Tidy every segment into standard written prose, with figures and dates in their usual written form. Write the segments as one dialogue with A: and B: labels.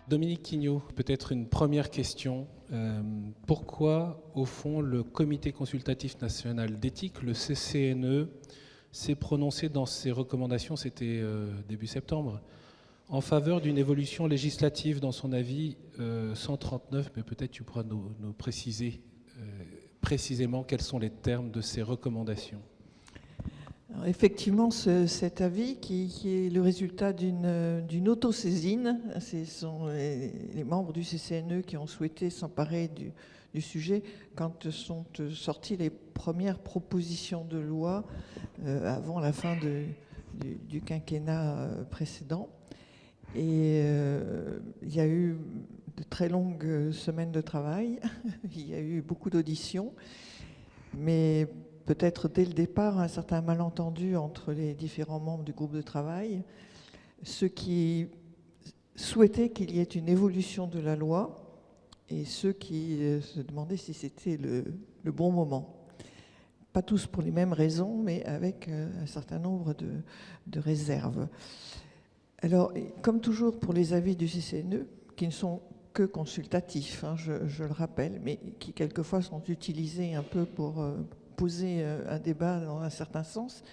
A: Dominique Quignot, peut-être une première question. Pourquoi, au fond, le Comité consultatif national d'éthique, le CCNE, s'est prononcé dans ses recommandations, c'était début septembre, en faveur d'une évolution législative dans son avis 139, mais peut-être tu pourras nous préciser précisément quels sont les termes de ces recommandations.
B: Alors effectivement, cet avis, qui est le résultat d'une autosaisine, ce sont les membres du CCNE qui ont souhaité s'emparer du sujet quand sont sorties les premières propositions de loi avant la fin du quinquennat précédent. Et il y a eu de très longues semaines de travail, il y a eu beaucoup d'auditions, mais peut-être dès le départ un certain malentendu entre les différents membres du groupe de travail, ceux qui souhaitaient qu'il y ait une évolution de la loi et ceux qui se demandaient si c'était le bon moment. Pas tous pour les mêmes raisons, mais avec un certain nombre de réserves. Alors, comme toujours pour les avis du CCNE, qui ne sont que consultatifs, hein, je le rappelle, mais qui quelquefois sont utilisés un peu pour poser un débat dans un certain sens.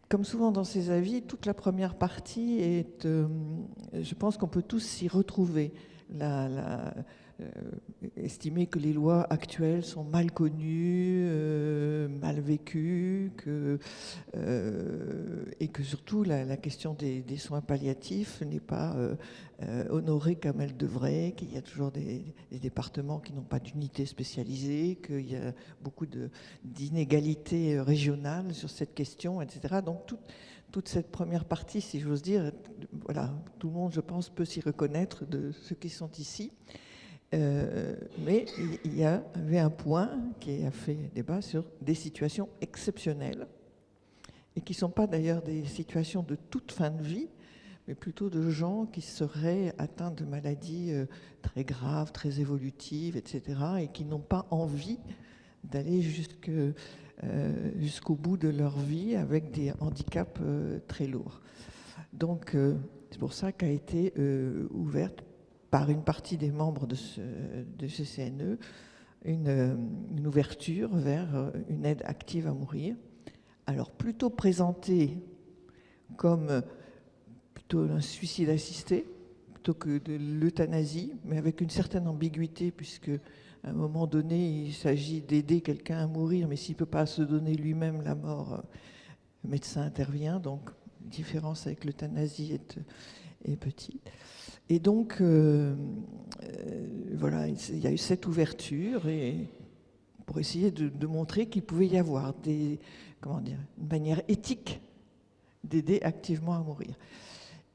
B: Comme souvent dans ces avis, toute la première partie est, je pense qu'on peut tous s'y retrouver. Estimer que les lois actuelles sont mal connues, mal vécues, et que surtout la question des soins palliatifs n'est pas honorée comme elle devrait, qu'il y a toujours des départements qui n'ont pas d'unité spécialisée, qu'il y a beaucoup d'inégalités régionales sur cette question, etc. Donc toute cette première partie, si j'ose dire, voilà, tout le monde, je pense, peut s'y reconnaître de ceux qui sont ici. Mais il y avait un point qui a fait débat sur des situations exceptionnelles et qui ne sont pas d'ailleurs des situations de toute fin de vie, mais plutôt de gens qui seraient atteints de maladies très graves, très évolutives, etc., et qui n'ont pas envie d'aller jusqu'au bout de leur vie avec des handicaps très lourds. Donc c'est pour ça qu'a été ouverte par une partie des membres de CCNE une ouverture vers une aide active à mourir. Alors plutôt présentée comme plutôt un suicide assisté, plutôt que de l'euthanasie, mais avec une certaine ambiguïté, puisque à un moment donné, il s'agit d'aider quelqu'un à mourir, mais s'il ne peut pas se donner lui-même la mort, le médecin intervient. Donc, la différence avec l'euthanasie est petite. Et donc, voilà, il y a eu cette ouverture et pour essayer de montrer qu'il pouvait y avoir une manière éthique d'aider activement à mourir.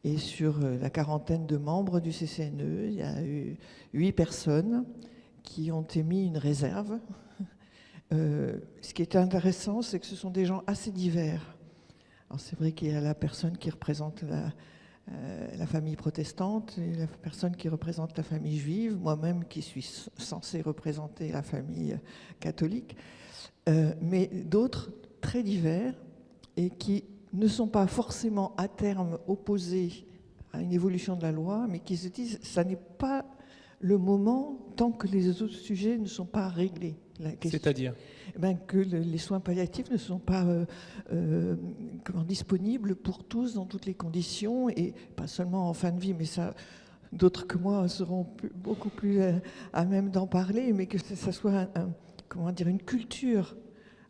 B: Et sur la quarantaine de membres du CCNE, il y a eu 8 personnes qui ont émis une réserve. Ce qui est intéressant, c'est que ce sont des gens assez divers. Alors c'est vrai qu'il y a la personne qui représente la famille protestante et la personne qui représente la famille juive, moi-même qui suis censée représenter la famille catholique, mais d'autres très divers et qui ne sont pas forcément à terme opposés à une évolution de la loi, mais qui se disent que ça n'est pas le moment tant que les autres sujets ne sont pas réglés.
A: C'est-à-dire
B: que les soins palliatifs ne sont pas disponibles pour tous dans toutes les conditions, et pas seulement en fin de vie, mais ça, d'autres que moi seront beaucoup plus à même d'en parler, mais que ça soit une culture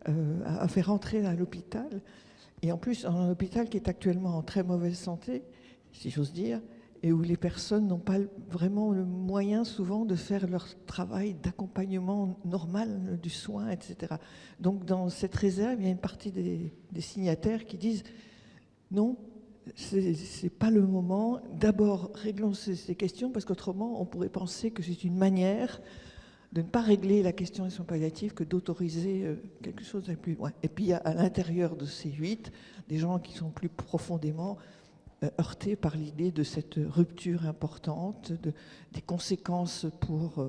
B: à faire entrer à l'hôpital, et en plus un hôpital qui est actuellement en très mauvaise santé, si j'ose dire, et où les personnes n'ont pas vraiment le moyen souvent de faire leur travail d'accompagnement normal du soin, etc. Donc dans cette réserve, il y a une partie des signataires qui disent non, c'est pas le moment, d'abord réglons ces questions, parce qu'autrement on pourrait penser que c'est une manière de ne pas régler la question des soins palliatifs que d'autoriser quelque chose d'aller plus loin. Et puis il y a à l'intérieur de ces 8 des gens qui sont plus profondément heurtés par l'idée de cette rupture importante, des conséquences pour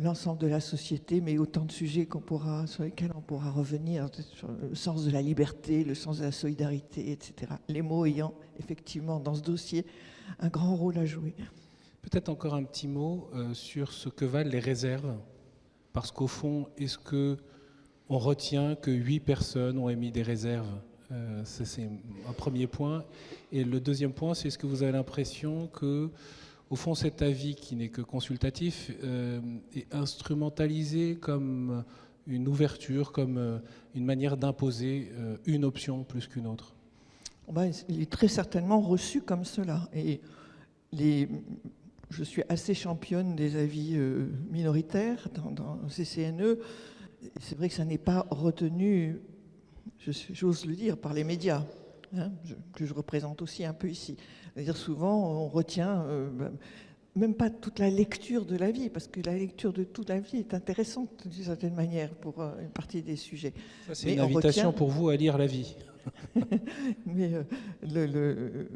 B: l'ensemble de la société, mais autant de sujets sur lesquels on pourra revenir, sur le sens de la liberté, le sens de la solidarité, etc. Les mots ayant effectivement dans ce dossier un grand rôle à jouer.
A: Peut-être encore un petit mot sur ce que valent les réserves. Parce qu'au fond, est-ce qu'on retient que 8 personnes ont émis des réserves? C'est un premier point. Et le deuxième point, c'est est-ce que vous avez l'impression que, au fond, cet avis qui n'est que consultatif est instrumentalisé comme une ouverture, comme une manière d'imposer une option plus qu'une autre?
B: Il est très certainement reçu comme cela. Et je suis assez championne des avis minoritaires dans le CCNE. C'est vrai que ça n'est pas retenu, j'ose le dire, par les médias, hein, que je représente aussi un peu ici. C'est-à-dire souvent, on retient même pas toute la lecture de l'avis, parce que la lecture de toute l'avis est intéressante d'une certaine manière pour une partie des sujets.
A: Ça, c'est une invitation pour vous à lire l'avis.
B: Mais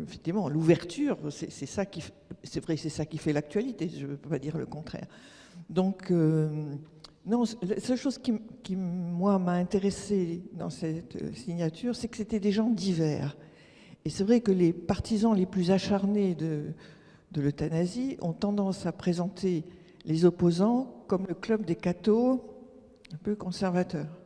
B: effectivement, l'ouverture, c'est ça qui, c'est vrai, c'est ça qui fait l'actualité. Je ne peux pas dire le contraire. Donc, non, la seule chose qui moi, m'a intéressée dans cette signature, c'est que c'était des gens divers. Et c'est vrai que les partisans les plus acharnés de l'euthanasie ont tendance à présenter les opposants comme le club des cathos, un peu conservateurs.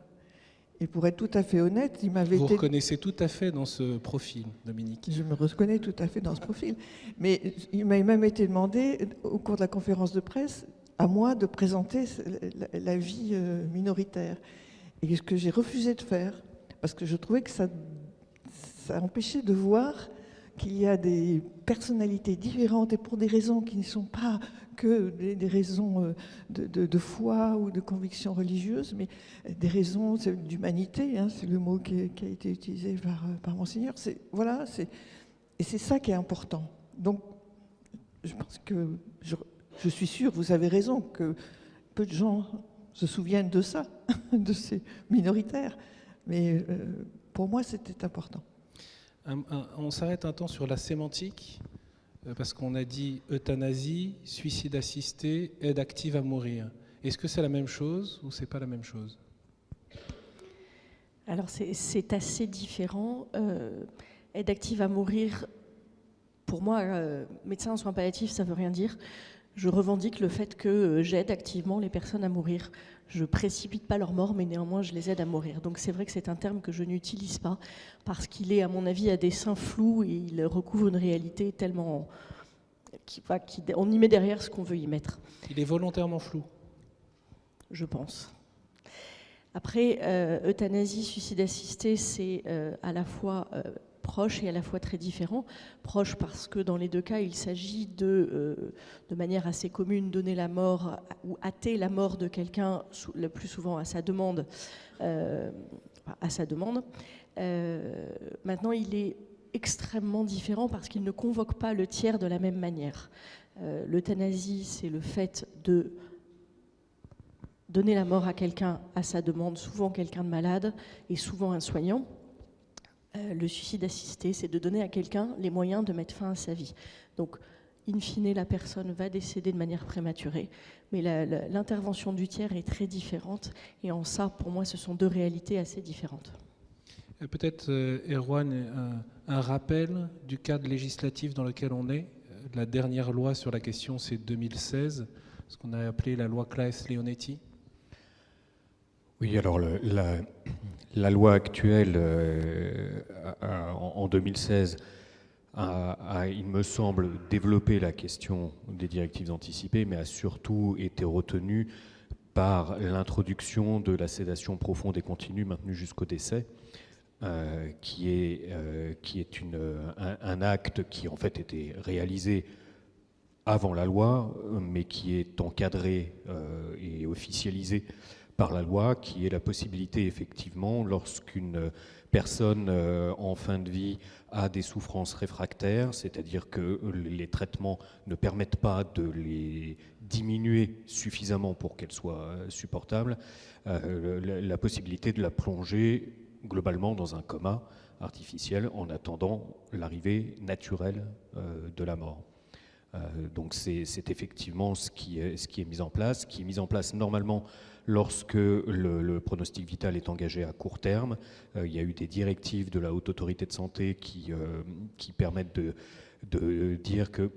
B: Et pour être tout à fait honnête, il m'avait été...
A: Vous reconnaissez tout à fait dans ce profil, Dominique.
B: Je me reconnais tout à fait dans ce profil. Mais il m'a même été demandé, au cours de la conférence de presse, à moi de présenter l'avis minoritaire. Et ce que j'ai refusé de faire, parce que je trouvais que ça empêchait de voir qu'il y a des personnalités différentes et pour des raisons qui ne sont pas que des raisons de foi ou de conviction religieuse, mais des raisons d'humanité, hein, c'est le mot qui a été utilisé par Monseigneur. Voilà, et c'est ça qui est important. Donc, je pense que, je suis sûre, vous avez raison, que peu de gens se souviennent de ça, de ces minoritaires, mais pour moi, c'était important.
A: On s'arrête un temps sur la sémantique, parce qu'on a dit euthanasie, suicide assisté, aide active à mourir. Est-ce que c'est la même chose ou c'est pas la même chose?
C: Alors c'est assez différent. Aide active à mourir, pour moi, médecin en soins palliatifs, ça veut rien dire. Je revendique le fait que j'aide activement les personnes à mourir. Je précipite pas leur mort, mais néanmoins, je les aide à mourir. Donc c'est vrai que c'est un terme que je n'utilise pas, parce qu'il est, à mon avis, à dessein flou et il recouvre une réalité tellement... on y met derrière ce qu'on veut y mettre.
A: Il est volontairement flou?
C: Je pense. Après, euthanasie, suicide assisté, c'est à la fois... proche et à la fois très différent. Proche parce que dans les deux cas, il s'agit de manière assez commune, donner la mort ou hâter la mort de quelqu'un, le plus souvent à sa demande. Maintenant, il est extrêmement différent parce qu'il ne convoque pas le tiers de la même manière. L'euthanasie, c'est le fait de donner la mort à quelqu'un à sa demande, souvent quelqu'un de malade et souvent un soignant. Le suicide assisté, c'est de donner à quelqu'un les moyens de mettre fin à sa vie. Donc, in fine, la personne va décéder de manière prématurée, mais l'intervention du tiers est très différente, et en ça, pour moi, ce sont deux réalités assez différentes.
A: Peut-être, Erwan, un rappel du cadre législatif dans lequel on est. La dernière loi sur la question, c'est 2016, ce qu'on a appelé la loi Claes-Leonetti.
D: Oui, alors la loi actuelle en 2016 a, il me semble, développé la question des directives anticipées, mais a surtout été retenue par l'introduction de la sédation profonde et continue maintenue jusqu'au décès, qui est un acte qui en fait était réalisé avant la loi, mais qui est encadré et officialisé par la loi, qui est la possibilité, effectivement, lorsqu'une personne en fin de vie a des souffrances réfractaires, c'est-à-dire que les traitements ne permettent pas de les diminuer suffisamment pour qu'elles soient supportables, la possibilité de la plonger globalement dans un coma artificiel en attendant l'arrivée naturelle de la mort. Donc c'est effectivement ce qui est mis en place, normalement lorsque le pronostic vital est engagé à court terme. Il y a eu des directives de la Haute Autorité de Santé qui permettent de dire que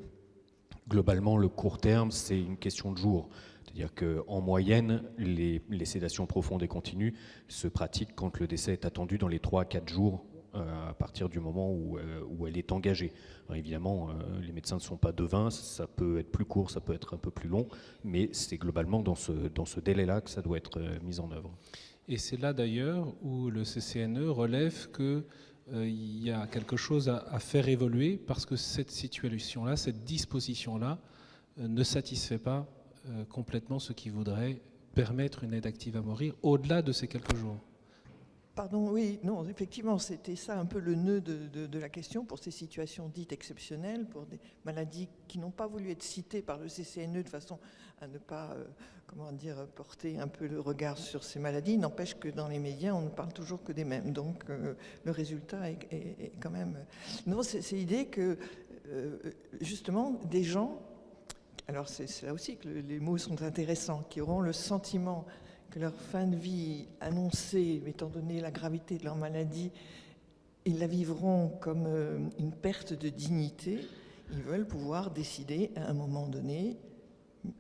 D: Globalement, le court terme, c'est une question de jours. C'est-à-dire qu'en moyenne, les sédations profondes et continues se pratiquent quand le décès est attendu dans les 3 à 4 jours à partir du moment où elle est engagée. Alors évidemment, les médecins ne sont pas devins, ça peut être plus court, ça peut être un peu plus long, mais c'est globalement dans ce délai-là que ça doit être mis en œuvre.
A: Et c'est là d'ailleurs où le CCNE relève qu'il y a quelque chose à faire évoluer parce que cette situation-là, cette disposition-là ne satisfait pas complètement ce qui voudrait permettre une aide active à mourir au-delà de ces quelques jours.
B: Pardon, oui, non, effectivement, c'était ça un peu le nœud de la question pour ces situations dites exceptionnelles, pour des maladies qui n'ont pas voulu être citées par le CCNE de façon à ne pas, porter un peu le regard sur ces maladies. N'empêche que dans les médias, on ne parle toujours que des mêmes. Donc, le résultat est quand même... Non, c'est l'idée que, justement, des gens... Alors, c'est là aussi que les mots sont intéressants, qui auront le sentiment que leur fin de vie annoncée, étant donné la gravité de leur maladie, ils la vivront comme une perte de dignité. Ils veulent pouvoir décider à un moment donné,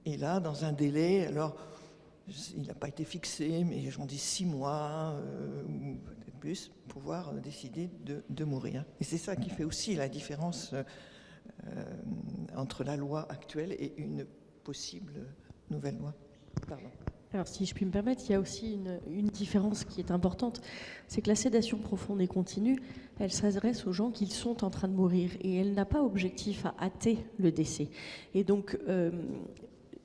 B: et là, dans un délai, alors il n'a pas été fixé, mais j'en dis 6 mois, ou peut-être plus, pouvoir décider de mourir. Et c'est ça qui fait aussi la différence entre la loi actuelle et une possible nouvelle loi. Pardon.
C: Alors, si je puis me permettre, il y a aussi une différence qui est importante, c'est que la sédation profonde et continue, elle s'adresse aux gens qui sont en train de mourir et elle n'a pas objectif à hâter le décès. Et donc,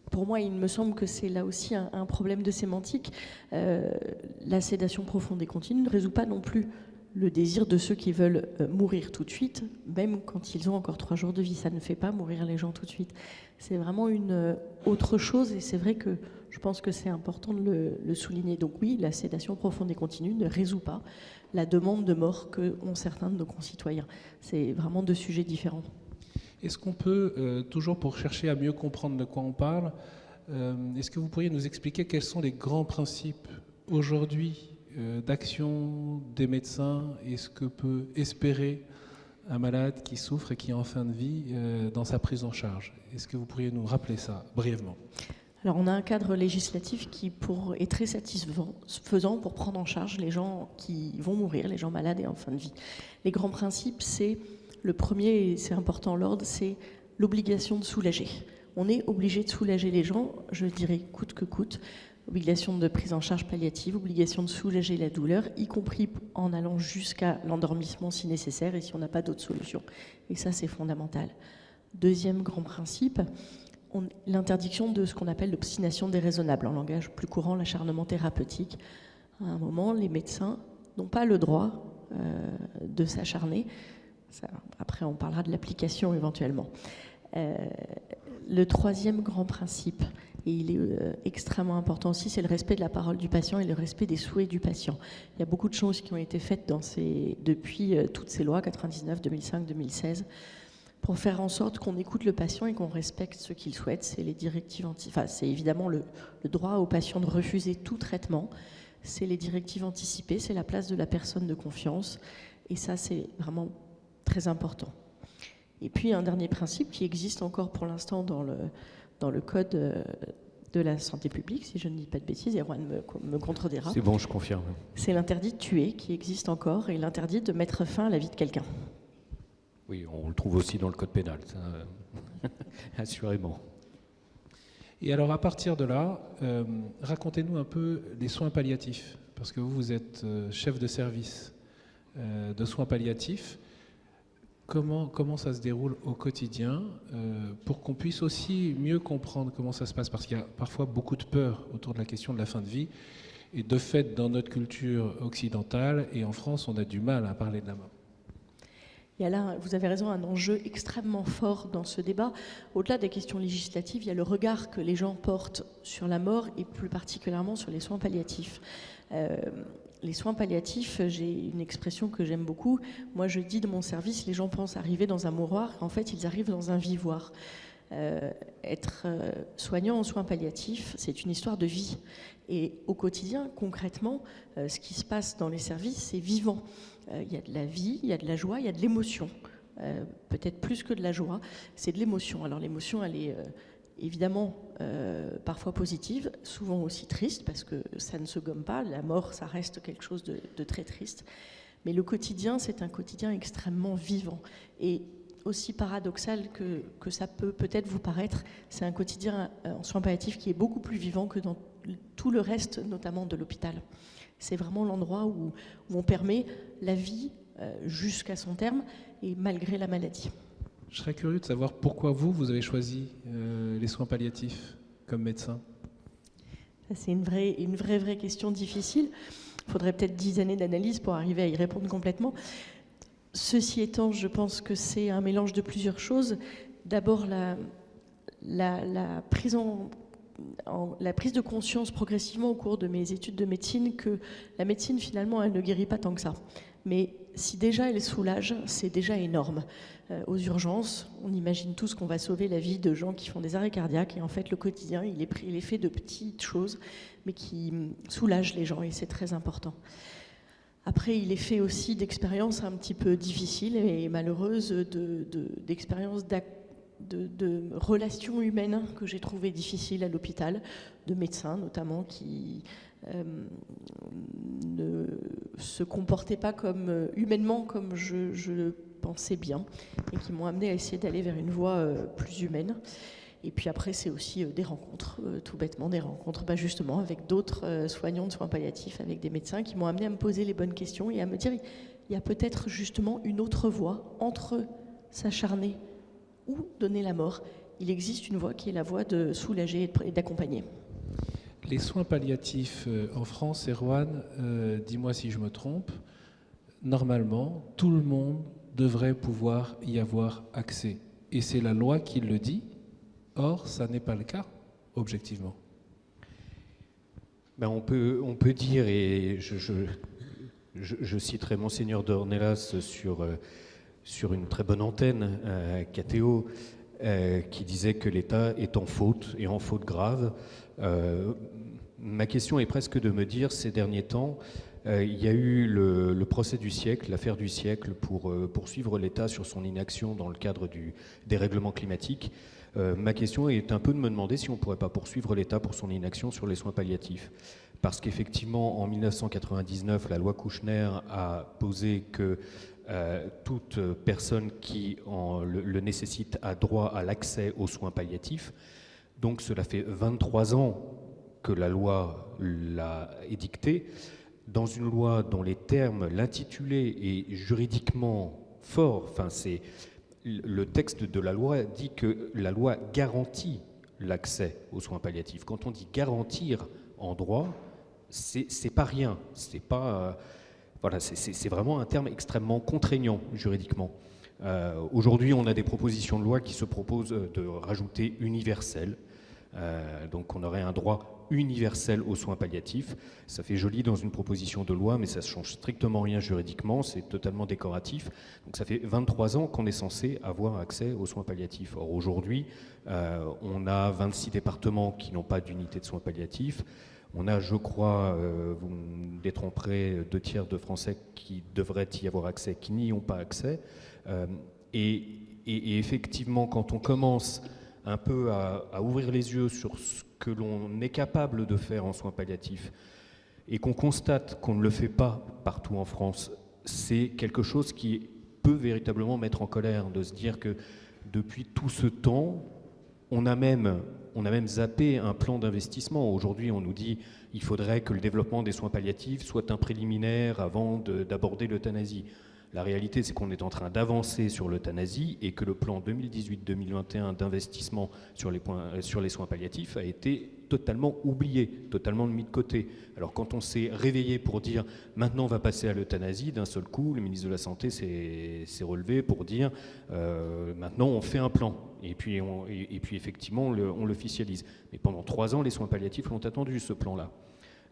C: pour moi, il me semble que c'est là aussi un problème de sémantique. La sédation profonde et continue ne résout pas non plus le désir de ceux qui veulent mourir tout de suite, même quand ils ont encore 3 jours de vie. Ça ne fait pas mourir les gens tout de suite. C'est vraiment une autre chose et c'est vrai que je pense que c'est important de le souligner. Donc oui, la sédation profonde et continue ne résout pas la demande de mort qu'ont certains de nos concitoyens. C'est vraiment 2 sujets différents.
A: Est-ce qu'on peut, toujours pour chercher à mieux comprendre de quoi on parle, est-ce que vous pourriez nous expliquer quels sont les grands principes aujourd'hui d'action des médecins et ce que peut espérer un malade qui souffre et qui est en fin de vie dans sa prise en charge? Est-ce que vous pourriez nous rappeler ça brièvement?
C: Alors on a un cadre législatif qui est très satisfaisant pour prendre en charge les gens qui vont mourir, les gens malades et en fin de vie. Les grands principes, c'est le premier, et c'est important l'ordre, c'est l'obligation de soulager. On est obligé de soulager les gens, je dirais coûte que coûte. Obligation de prise en charge palliative, obligation de soulager la douleur, y compris en allant jusqu'à l'endormissement si nécessaire et si on n'a pas d'autre solution. Et ça, c'est fondamental. Deuxième grand principe, l'interdiction de ce qu'on appelle l'obstination déraisonnable, en langage plus courant, l'acharnement thérapeutique. À un moment, les médecins n'ont pas le droit de s'acharner. Après, on parlera de l'application éventuellement. Le troisième grand principe, et il est extrêmement important aussi, c'est le respect de la parole du patient et le respect des souhaits du patient. Il y a beaucoup de choses qui ont été faites depuis toutes ces lois, 99, 2005, 2016, pour faire en sorte qu'on écoute le patient et qu'on respecte ce qu'il souhaite. C'est les directives c'est évidemment le droit au patient de refuser tout traitement, c'est les directives anticipées, c'est la place de la personne de confiance, et ça, c'est vraiment très important. Et puis un dernier principe qui existe encore pour l'instant dans le code de la santé publique, si je ne dis pas de bêtises, et Erwan me contredira.
D: C'est bon, je confirme.
C: C'est l'interdit de tuer qui existe encore et l'interdit de mettre fin à la vie de quelqu'un.
D: Oui, on le trouve aussi dans le code pénal, ça, assurément.
A: Et alors à partir de là, racontez-nous un peu les soins palliatifs, parce que vous êtes chef de service de soins palliatifs. Comment ça se déroule au quotidien pour qu'on puisse aussi mieux comprendre comment ça se passe, parce qu'il y a parfois beaucoup de peur autour de la question de la fin de vie. Et de fait, dans notre culture occidentale et en France, on a du mal à parler de la mort.
C: Il y a là, vous avez raison, un enjeu extrêmement fort dans ce débat. Au-delà des questions législatives, il y a le regard que les gens portent sur la mort et plus particulièrement sur les soins palliatifs. Les soins palliatifs, j'ai une expression que j'aime beaucoup. Moi, je dis de mon service, les gens pensent arriver dans un mouroir. En fait, ils arrivent dans un vivoire. Être soignant en soins palliatifs, c'est une histoire de vie. Et au quotidien, concrètement, ce qui se passe dans les services, c'est vivant. Il y a de la vie, il y a de la joie, il y a de l'émotion peut-être plus que de la joie, c'est de l'émotion. Alors l'émotion, elle est évidemment parfois positive, souvent aussi triste, parce que ça ne se gomme pas, la mort, ça reste quelque chose de très triste. Mais le quotidien, c'est un quotidien extrêmement vivant. Et aussi paradoxal que ça peut peut-être vous paraître, c'est un quotidien en soins palliatifs qui est beaucoup plus vivant que dans tout le reste, notamment de l'hôpital. C'est vraiment l'endroit où on permet la vie jusqu'à son terme et malgré la maladie.
A: Je serais curieux de savoir pourquoi vous avez choisi les soins palliatifs comme médecin.
C: Ça, c'est une vraie question difficile. Il faudrait peut-être 10 années d'analyse pour arriver à y répondre complètement. Ceci étant, je pense que c'est un mélange de plusieurs choses. D'abord, la prise de conscience progressivement au cours de mes études de médecine que la médecine, finalement, elle ne guérit pas tant que ça. Mais si déjà elle soulage, c'est déjà énorme. Aux urgences, on imagine tous qu'on va sauver la vie de gens qui font des arrêts cardiaques, et en fait, le quotidien, il est fait de petites choses, mais qui soulagent les gens, et c'est très important. Après, il est fait aussi d'expériences un petit peu difficiles et malheureuses, d'expériences de relations humaines que j'ai trouvées difficiles à l'hôpital, de médecins notamment qui ne se comportaient pas humainement comme je le pensais bien, et qui m'ont amené à essayer d'aller vers une voie plus humaine. Et puis après, c'est aussi des rencontres, tout bêtement des rencontres justement avec d'autres soignants de soins palliatifs, avec des médecins qui m'ont amené à me poser les bonnes questions et à me dire il y a peut-être justement une autre voie entre s'acharner ou donner la mort. Il existe une voie qui est la voie de soulager et d'accompagner.
A: Les soins palliatifs en France, Erwan, dis-moi si je me trompe, normalement, tout le monde devrait pouvoir y avoir accès. Et c'est la loi qui le dit. Or, ça n'est pas le cas, objectivement.
D: Ben on peut dire, et je citerai Monseigneur d'Ornelas sur une très bonne antenne, KTO, qui disait que l'État est en faute, et en faute grave. Ma question est presque de me dire, ces derniers temps, il y a eu le procès du siècle, l'affaire du siècle, pour poursuivre l'État sur son inaction dans le cadre des règlements climatiques. Ma question est un peu de me demander si on ne pourrait pas poursuivre l'État pour son inaction sur les soins palliatifs. Parce qu'effectivement, en 1999, la loi Kouchner a posé que toute personne qui le nécessite a droit à l'accès aux soins palliatifs. Donc cela fait 23 ans que la loi l'a édictée. Dans une loi dont les termes, l'intitulé est juridiquement fort, enfin c'est... Le texte de la loi dit que la loi garantit l'accès aux soins palliatifs. Quand on dit garantir en droit, c'est pas rien. C'est pas, voilà, c'est vraiment un terme extrêmement contraignant juridiquement. Aujourd'hui, on a des propositions de loi qui se proposent de rajouter universel. Donc on aurait un droit universel aux soins palliatifs. Ça fait joli dans une proposition de loi, mais ça ne change strictement rien juridiquement, c'est totalement décoratif. Donc ça fait 23 ans qu'on est censé avoir accès aux soins palliatifs. Or aujourd'hui, on a 26 départements qui n'ont pas d'unité de soins palliatifs. On a, je crois, vous me détromperez, 2/3 de Français qui devraient y avoir accès, qui n'y ont pas accès. Et effectivement, quand on commence un peu à ouvrir les yeux sur ce que l'on est capable de faire en soins palliatifs et qu'on constate qu'on ne le fait pas partout en France, c'est quelque chose qui peut véritablement mettre en colère, de se dire que depuis tout ce temps, on a même zappé un plan d'investissement. Aujourd'hui, on nous dit qu'il faudrait que le développement des soins palliatifs soit un préliminaire avant d'aborder l'euthanasie. La réalité, c'est qu'on est en train d'avancer sur l'euthanasie et que le plan 2018-2021 d'investissement sur les soins palliatifs a été totalement oublié, totalement mis de côté. Alors quand on s'est réveillé pour dire « maintenant on va passer à l'euthanasie », d'un seul coup, le ministre de la Santé s'est relevé pour dire « maintenant on fait un plan ». Et puis effectivement, on l'officialise. Mais pendant 3 ans, les soins palliatifs l'ont attendu, ce plan-là.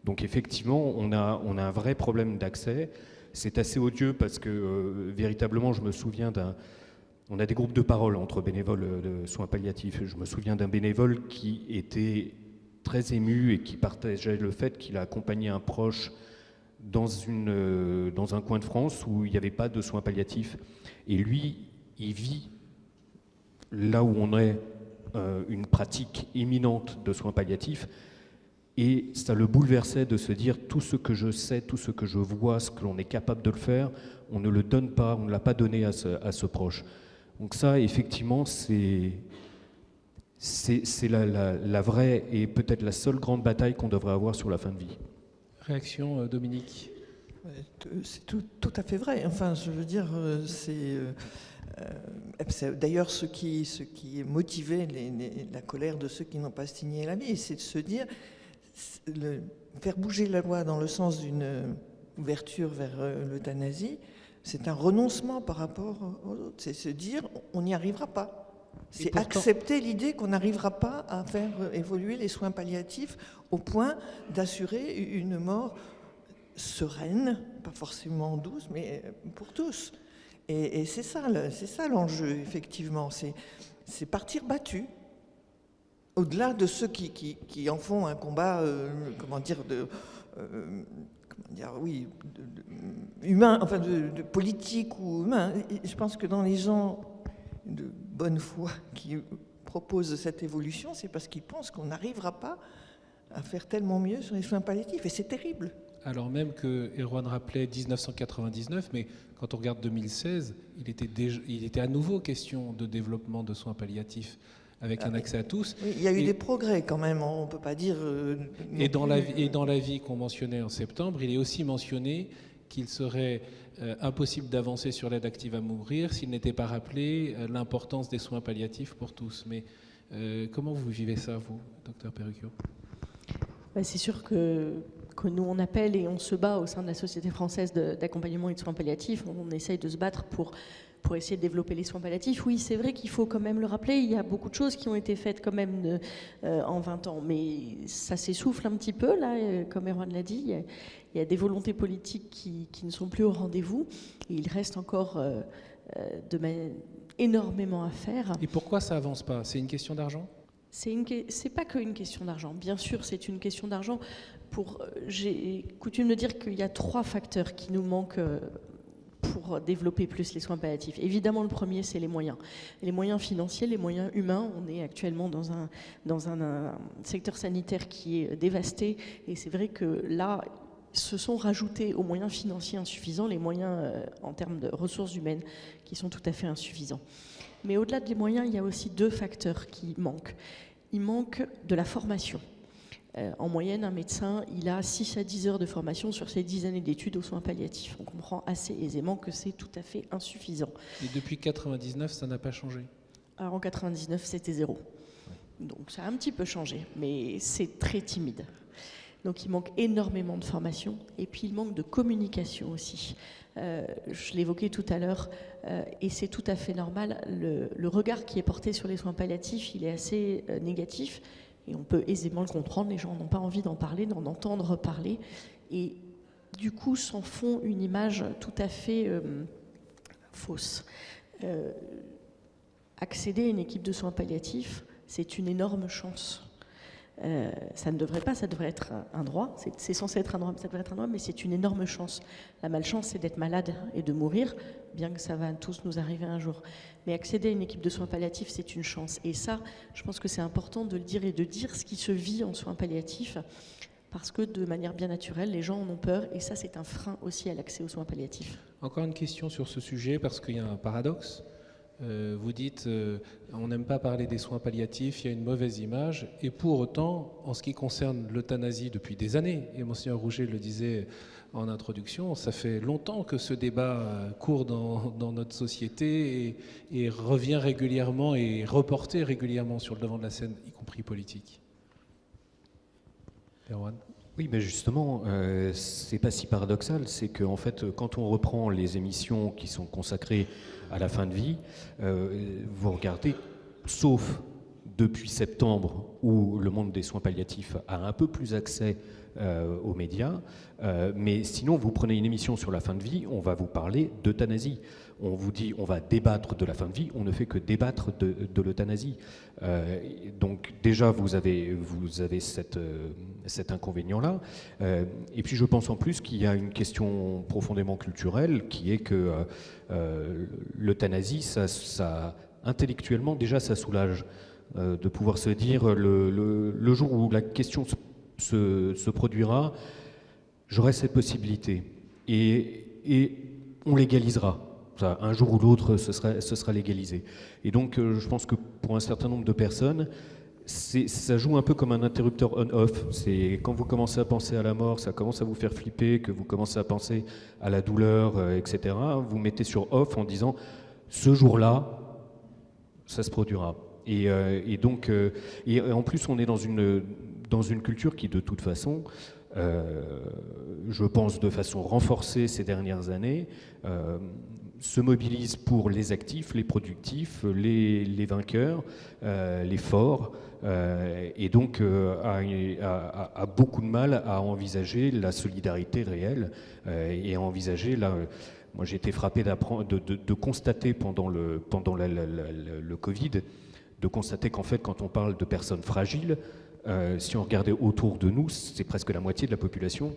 D: Donc effectivement, on a un vrai problème d'accès. C'est assez odieux parce que véritablement, je me souviens on a des groupes de parole entre bénévoles de soins palliatifs. Je me souviens d'un bénévole qui était très ému et qui partageait le fait qu'il a accompagné un proche dans un coin de France où il n'y avait pas de soins palliatifs. Et lui, il vit là où on est une pratique imminente de soins palliatifs, et ça le bouleversait de se dire tout ce que je sais, tout ce que je vois, ce que l'on est capable de le faire, on ne le donne pas, on ne l'a pas donné à ce proche. Donc ça, effectivement, c'est la vraie et peut-être la seule grande bataille qu'on devrait avoir sur la fin de vie.
A: Réaction, Dominique?
B: C'est tout à fait vrai. Enfin, je veux dire, c'est d'ailleurs ce qui motivait la colère de ceux qui n'ont pas signé la vie, c'est de se dire, faire bouger la loi dans le sens d'une ouverture vers l'euthanasie, c'est un renoncement par rapport aux autres. C'est se dire, on n'y arrivera pas. C'est pourtant accepter l'idée qu'on n'arrivera pas à faire évoluer les soins palliatifs au point d'assurer une mort sereine, pas forcément douce, mais pour tous. Et c'est ça l'enjeu, effectivement. C'est partir battu. Au-delà de ceux qui en font un combat, humain, enfin de politique ou humain. Je pense que dans les gens de bonne foi qui proposent cette évolution, c'est parce qu'ils pensent qu'on n'arrivera pas à faire tellement mieux sur les soins palliatifs. Et c'est terrible.
A: Alors même que Erwan rappelait 1999, mais quand on regarde 2016, il était à nouveau question de développement de soins palliatifs avec un accès à tous.
B: Oui, il y a eu des progrès quand même, on ne peut pas dire...
A: Et dans l'avis qu'on mentionnait en septembre, il est aussi mentionné qu'il serait impossible d'avancer sur l'aide active à mourir s'il n'était pas rappelé l'importance des soins palliatifs pour tous. Mais comment vous vivez ça, vous, docteur Perrucchio?
C: C'est sûr que nous, on appelle et on se bat au sein de la Société française d'accompagnement et de soins palliatifs. On essaye de se battre pour essayer de développer les soins palliatifs. Oui, c'est vrai qu'il faut quand même le rappeler, il y a beaucoup de choses qui ont été faites quand même en 20 ans, mais ça s'essouffle un petit peu, là, comme Erwan l'a dit. Il y a des volontés politiques qui ne sont plus au rendez-vous, et il reste encore énormément à faire.
A: Et pourquoi ça avance pas? C'est une question d'argent?
C: C'est pas qu'une question d'argent. Bien sûr, c'est une question d'argent. J'ai coutume de dire qu'il y a 3 facteurs qui nous manquent pour développer plus les soins palliatifs. Évidemment, le premier, c'est les moyens. Les moyens financiers, les moyens humains. On est actuellement dans un secteur sanitaire qui est dévasté. Et c'est vrai que là, se sont rajoutés aux moyens financiers insuffisants les moyens en termes de ressources humaines qui sont tout à fait insuffisants. Mais au-delà des moyens, il y a aussi 2 facteurs qui manquent. Il manque de la formation. En moyenne, un médecin, il a 6 à 10 heures de formation sur ses 10 années d'études aux soins palliatifs. On comprend assez aisément que c'est tout à fait insuffisant.
A: Et depuis 1999, ça n'a pas changé?
C: Alors en 1999, c'était 0. Donc ça a un petit peu changé, mais c'est très timide. Donc il manque énormément de formation, et puis il manque de communication aussi. Je l'évoquais tout à l'heure, et c'est tout à fait normal. Le regard qui est porté sur les soins palliatifs, il est assez négatif. Et on peut aisément le comprendre, les gens n'ont pas envie d'en parler, d'en entendre parler, et du coup s'en font une image tout à fait fausse. Accéder à une équipe de soins palliatifs, c'est une énorme chance. Ça ne devrait pas, ça devrait être un droit, c'est censé être un droit, ça devrait être un droit, mais c'est une énorme chance. La malchance, c'est d'être malade et de mourir, bien que ça va tous nous arriver un jour. Mais accéder à une équipe de soins palliatifs, c'est une chance. Et ça, je pense que c'est important de le dire et de dire ce qui se vit en soins palliatifs, parce que de manière bien naturelle, les gens en ont peur, et ça, c'est un frein aussi à l'accès aux soins palliatifs.
A: Encore une question sur ce sujet, parce qu'il y a un paradoxe. Vous dites, on n'aime pas parler des soins palliatifs, il y a une mauvaise image, et pour autant, en ce qui concerne l'euthanasie depuis des années, et Monseigneur Rouget le disait en introduction, ça fait longtemps que ce débat court dans notre société et revient régulièrement et est reporté régulièrement sur le devant de la scène, y compris politique. Erwan?
D: Oui, mais justement, c'est pas si paradoxal, c'est qu'en fait, quand on reprend les émissions qui sont consacrées à la fin de vie, vous regardez, sauf depuis septembre, où le monde des soins palliatifs a un peu plus accès aux médias, mais sinon, vous prenez une émission sur la fin de vie, on va vous parler d'euthanasie. On vous dit on va débattre de la fin de vie, on ne fait que débattre de l'euthanasie. Donc déjà vous avez cet inconvénient-là. Et puis je pense en plus qu'il y a une question profondément culturelle qui est que l'euthanasie, intellectuellement déjà ça soulage de pouvoir se dire le jour où la question se produira, j'aurai cette possibilité et on légalisera. Ça, un jour ou l'autre, ce sera légalisé. Et donc, je pense que pour un certain nombre de personnes, ça joue un peu comme un interrupteur on-off. C'est quand vous commencez à penser à la mort, ça commence à vous faire flipper, que vous commencez à penser à la douleur, etc. Vous mettez sur off en disant, ce jour-là, ça se produira. Et donc, et en plus, on est dans une culture qui, de toute façon, je pense de façon renforcée ces dernières années, se mobilise pour les actifs, les productifs, les vainqueurs, les forts, et donc a beaucoup de mal à envisager la solidarité réelle et à envisager moi j'ai été frappé de constater pendant le Covid, de constater qu'en fait quand on parle de personnes fragiles, si on regardait autour de nous, c'est presque la moitié de la population,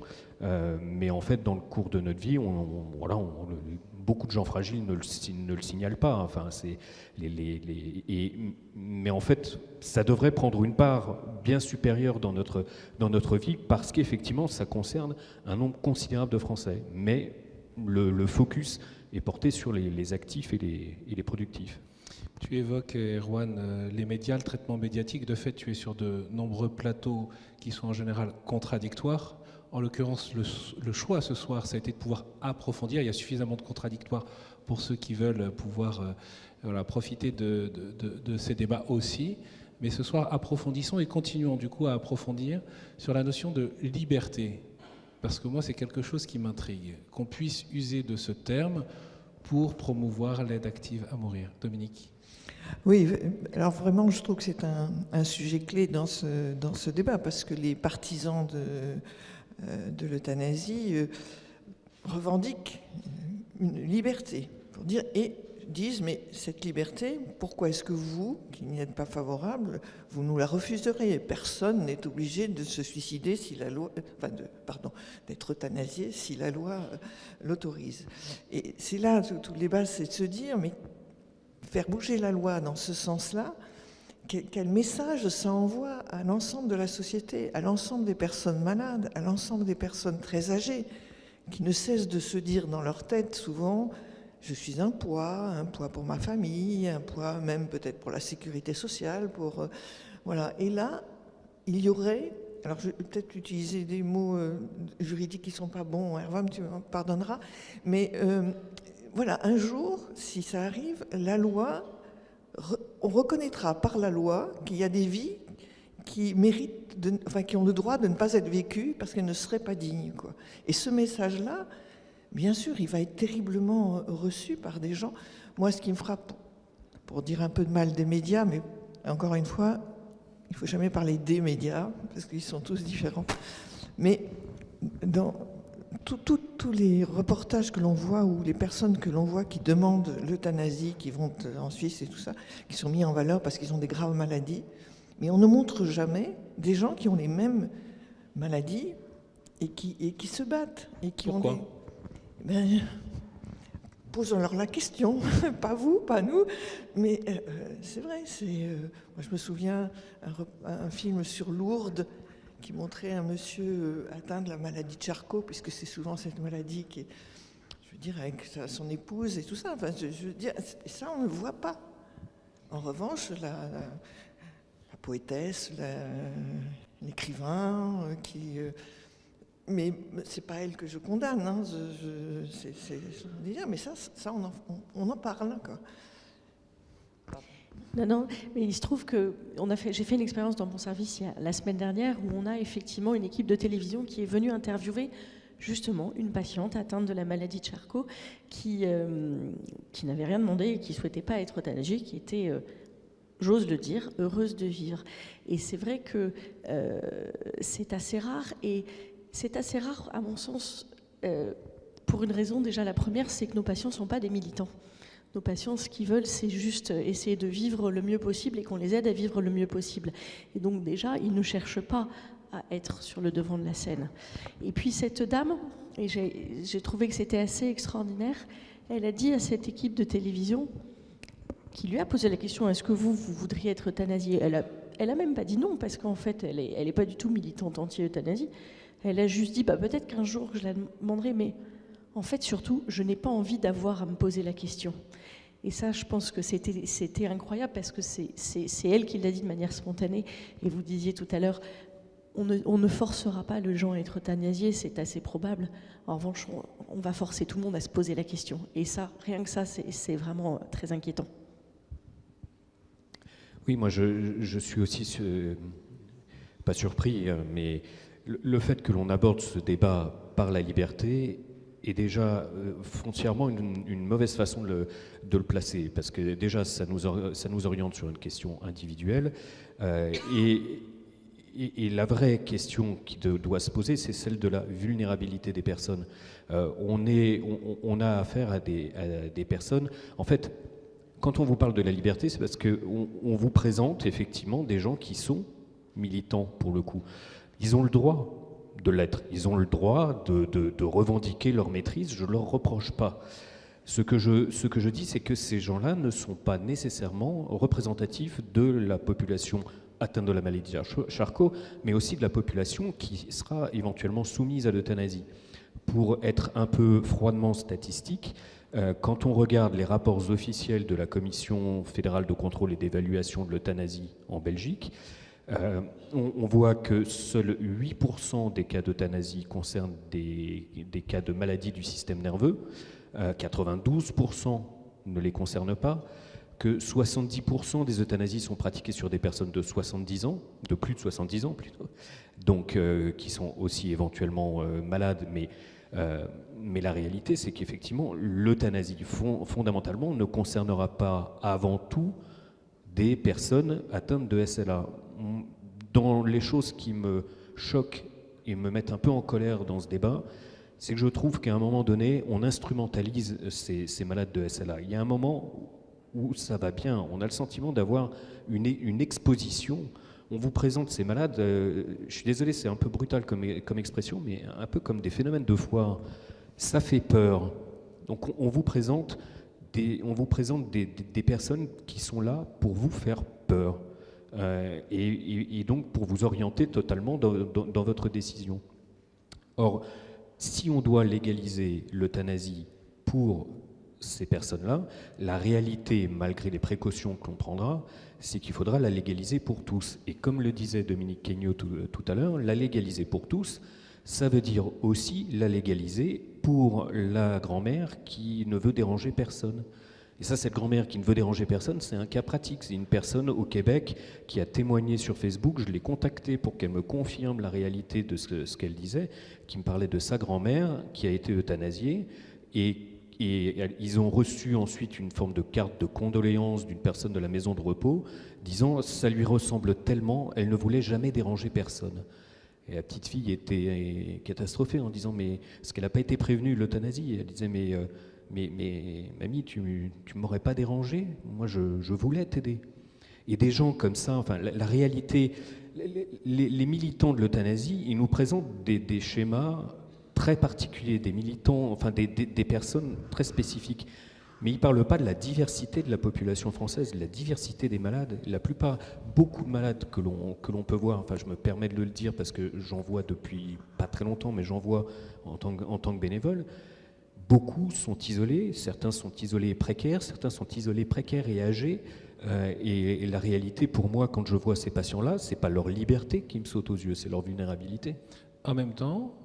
D: mais en fait, dans le cours de notre vie, beaucoup de gens fragiles ne le signalent pas. Enfin, mais en fait, ça devrait prendre une part bien supérieure dans notre vie, parce qu'effectivement, ça concerne un nombre considérable de Français. Mais le focus est porté sur les actifs et les productifs.
A: Tu évoques, Erwan, les médias, le traitement médiatique. De fait, tu es sur de nombreux plateaux qui sont en général contradictoires. En l'occurrence, le choix ce soir, ça a été de pouvoir approfondir. Il y a suffisamment de contradictoires pour ceux qui veulent pouvoir profiter de ces débats aussi. Mais ce soir, approfondissons et continuons du coup à approfondir sur la notion de liberté. Parce que moi, c'est quelque chose qui m'intrigue. Qu'on puisse user de ce terme pour promouvoir l'aide active à mourir. Dominique ?
B: Oui, alors vraiment, je trouve que c'est un sujet clé dans ce débat, parce que les partisans de l'euthanasie revendiquent une liberté, pour dire, et disent, mais cette liberté, pourquoi est-ce que vous, qui n'y êtes pas favorable, vous nous la refuseriez? Personne n'est obligé de se suicider si la loi, d'être euthanasié si la loi l'autorise. Et c'est là tout le débat, c'est de se dire, mais faire bouger la loi dans ce sens-là, quel message ça envoie à l'ensemble de la société, à l'ensemble des personnes malades, à l'ensemble des personnes très âgées, qui ne cessent de se dire dans leur tête souvent, je suis un poids pour ma famille, un poids même peut-être pour la sécurité sociale, voilà. Et là, il y aurait, alors je vais peut-être utiliser des mots juridiques qui ne sont pas bons, Erwan, tu m'en pardonneras, mais voilà, un jour, si ça arrive, la loi, on reconnaîtra par la loi qu'il y a des vies qui méritent, qui ont le droit de ne pas être vécues parce qu'elles ne seraient pas dignes, quoi. Et ce message-là, bien sûr, il va être terriblement reçu par des gens. Moi, ce qui me frappe, pour dire un peu de mal des médias, mais encore une fois, il ne faut jamais parler des médias parce qu'ils sont tous différents. Mais dans tous les reportages que l'on voit ou les personnes que l'on voit qui demandent l'euthanasie, qui vont en Suisse et tout ça, qui sont mis en valeur parce qu'ils ont des graves maladies, mais on ne montre jamais des gens qui ont les mêmes maladies et qui se battent. Et qui
A: Pourquoi ?
B: Posons-leur la question, pas vous, pas nous, mais c'est vrai, moi je me souviens un film sur Lourdes qui montrait un monsieur atteint de la maladie de Charcot, puisque c'est souvent cette maladie qui est, je veux dire, avec son épouse et tout ça. Enfin, je veux dire, ça, on ne le voit pas. En revanche, la poétesse, l'écrivain, mais c'est pas elle que je condamne, hein, mais ça on en parle, quoi.
C: Non, mais il se trouve que j'ai fait une expérience dans mon service la semaine dernière où on a effectivement une équipe de télévision qui est venue interviewer justement une patiente atteinte de la maladie de Charcot qui n'avait rien demandé et qui ne souhaitait pas être euthanasiée, qui était, j'ose le dire, heureuse de vivre. Et c'est vrai que c'est assez rare, et c'est assez rare à mon sens pour une raison, déjà la première, c'est que nos patients ne sont pas des militants. Nos patients, ce qu'ils veulent, c'est juste essayer de vivre le mieux possible et qu'on les aide à vivre le mieux possible. Et donc déjà, ils ne cherchent pas à être sur le devant de la scène. Et puis cette dame, et j'ai trouvé que c'était assez extraordinaire, elle a dit à cette équipe de télévision, qui lui a posé la question, est-ce que vous voudriez être euthanasié ? Elle a même pas dit non, parce qu'en fait, elle est pas du tout militante anti-euthanasie. Elle a juste dit, peut-être qu'un jour je la demanderai, mais en fait, surtout, je n'ai pas envie d'avoir à me poser la question. Et ça, je pense que c'était incroyable, parce que c'est elle qui l'a dit de manière spontanée. Et vous disiez tout à l'heure, on ne forcera pas les gens à être euthanasiés, c'est assez probable. En revanche, on va forcer tout le monde à se poser la question. Et ça, rien que ça, c'est vraiment très inquiétant.
D: Oui, moi je suis aussi pas surpris, mais le fait que l'on aborde ce débat par la liberté est déjà foncièrement une mauvaise façon de le placer, parce que déjà ça nous oriente sur une question individuelle, et la vraie question qui doit se poser, c'est celle de la vulnérabilité des personnes. On a affaire à des personnes, en fait. Quand on vous parle de la liberté, c'est parce qu'on vous présente effectivement des gens qui sont militants pour le coup. Ils ont le droit de l'être, ils ont le droit de revendiquer leur maîtrise, je ne leur reproche pas. Ce que je dis, c'est que ces gens-là ne sont pas nécessairement représentatifs de la population atteinte de la maladie de Charcot, mais aussi de la population qui sera éventuellement soumise à l'euthanasie. Pour être un peu froidement statistique, quand on regarde les rapports officiels de la Commission fédérale de contrôle et d'évaluation de l'euthanasie en Belgique, on voit que seuls 8% des cas d'euthanasie concernent des cas de maladie du système nerveux, 92% ne les concernent pas, que 70% des euthanasies sont pratiquées sur des personnes de 70 ans, de plus de 70 ans plutôt, donc qui sont aussi éventuellement malades, mais la réalité, c'est qu'effectivement, l'euthanasie, fondamentalement, ne concernera pas avant tout des personnes atteintes de SLA. Dans les choses qui me choquent et me mettent un peu en colère dans ce débat, c'est que je trouve qu'à un moment donné, on instrumentalise ces malades de SLA. Il y a un moment où ça va bien, on a le sentiment d'avoir une exposition. On vous présente ces malades, je suis désolé, c'est un peu brutal comme expression, mais un peu comme des phénomènes de foire. Ça fait peur. Donc on vous présente des personnes qui sont là pour vous faire peur, et donc pour vous orienter totalement dans votre décision. Or, si on doit légaliser l'euthanasie pour ces personnes-là, la réalité, malgré les précautions que l'on prendra, c'est qu'il faudra la légaliser pour tous. Et comme le disait Dominique Queignot tout à l'heure, la légaliser pour tous, ça veut dire aussi la légaliser pour la grand-mère qui ne veut déranger personne. Et ça, cette grand-mère qui ne veut déranger personne, c'est un cas pratique. C'est une personne au Québec qui a témoigné sur Facebook. Je l'ai contactée pour qu'elle me confirme la réalité de ce qu'elle disait, qui me parlait de sa grand-mère qui a été euthanasiée. Et ils ont reçu ensuite une forme de carte de condoléances d'une personne de la maison de repos, disant « ça lui ressemble tellement, elle ne voulait jamais déranger personne ». Et la petite fille était catastrophée en disant « mais est-ce qu'elle n'a pas été prévenue de l'euthanasie ?» Elle disait « mais mamie, tu m'aurais pas dérangé, moi je voulais t'aider ». Et des gens comme ça, enfin la réalité, les militants de l'euthanasie, ils nous présentent des schémas très particuliers, des militants, enfin des personnes très spécifiques. Mais ils ne parlent pas de la diversité de la population française, de la diversité des malades. La plupart, beaucoup de malades que l'on peut voir, enfin je me permets de le dire parce que j'en vois depuis pas très longtemps, mais j'en vois en tant que bénévole, beaucoup sont isolés, certains sont isolés et précaires, certains sont isolés précaires et âgés. Et la réalité pour moi, quand je vois ces patients-là, ce n'est pas leur liberté qui me saute aux yeux, c'est leur vulnérabilité.
A: En même temps,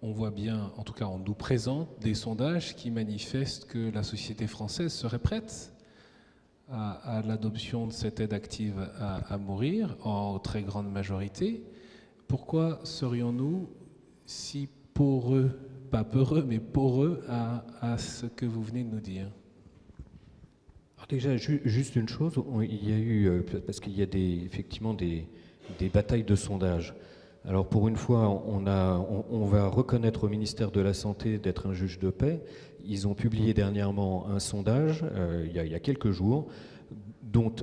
A: on voit bien, en tout cas on nous présente des sondages qui manifestent que la société française serait prête à l'adoption de cette aide active à mourir en très grande majorité. Pourquoi serions-nous si poreux, pas peureux, mais poreux à ce que vous venez de nous dire?
D: Alors déjà, juste une chose, il y a eu, parce qu'il y a effectivement des batailles de sondage. Alors pour une fois, on va reconnaître au ministère de la Santé d'être un juge de paix. Ils ont publié dernièrement un sondage, il y a quelques jours, dont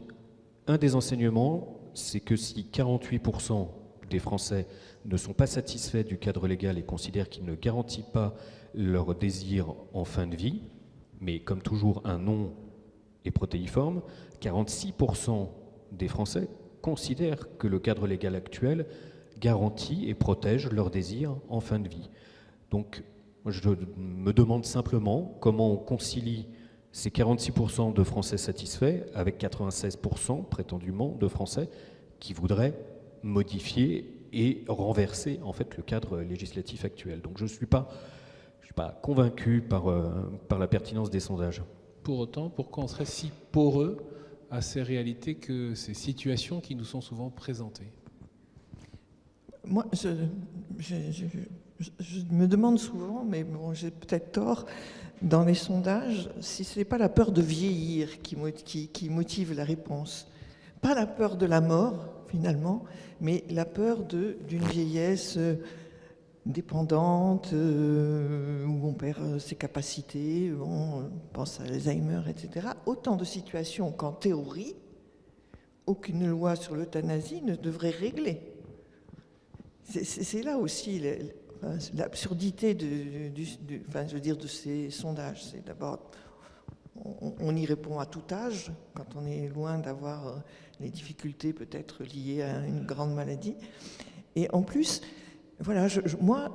D: un des enseignements, c'est que si 48% des Français ne sont pas satisfaits du cadre légal et considèrent qu'il ne garantit pas leur désir en fin de vie, mais comme toujours un non est protéiforme, 46% des Français considèrent que le cadre légal actuel garantit et protège leur désir en fin de vie. Donc je me demande simplement comment on concilie ces 46% de Français satisfaits avec 96% prétendument de Français qui voudraient modifier et renverser en fait le cadre législatif actuel. Donc je ne suis pas convaincu par la pertinence des sondages.
A: Pour autant, pourquoi on serait si poreux à ces réalités, que ces situations qui nous sont souvent présentées?
B: Moi, je me demande souvent, mais bon, j'ai peut-être tort, dans les sondages, si ce n'est pas la peur de vieillir qui motive la réponse. Pas la peur de la mort, finalement, mais la peur d'une vieillesse dépendante, où on perd ses capacités, on pense à l'Alzheimer, etc. Autant de situations qu'en théorie, aucune loi sur l'euthanasie ne devrait régler. C'est là aussi l'absurdité de ces sondages. C'est d'abord, on y répond à tout âge, quand on est loin d'avoir les difficultés peut-être liées à une grande maladie. Et en plus, voilà, moi,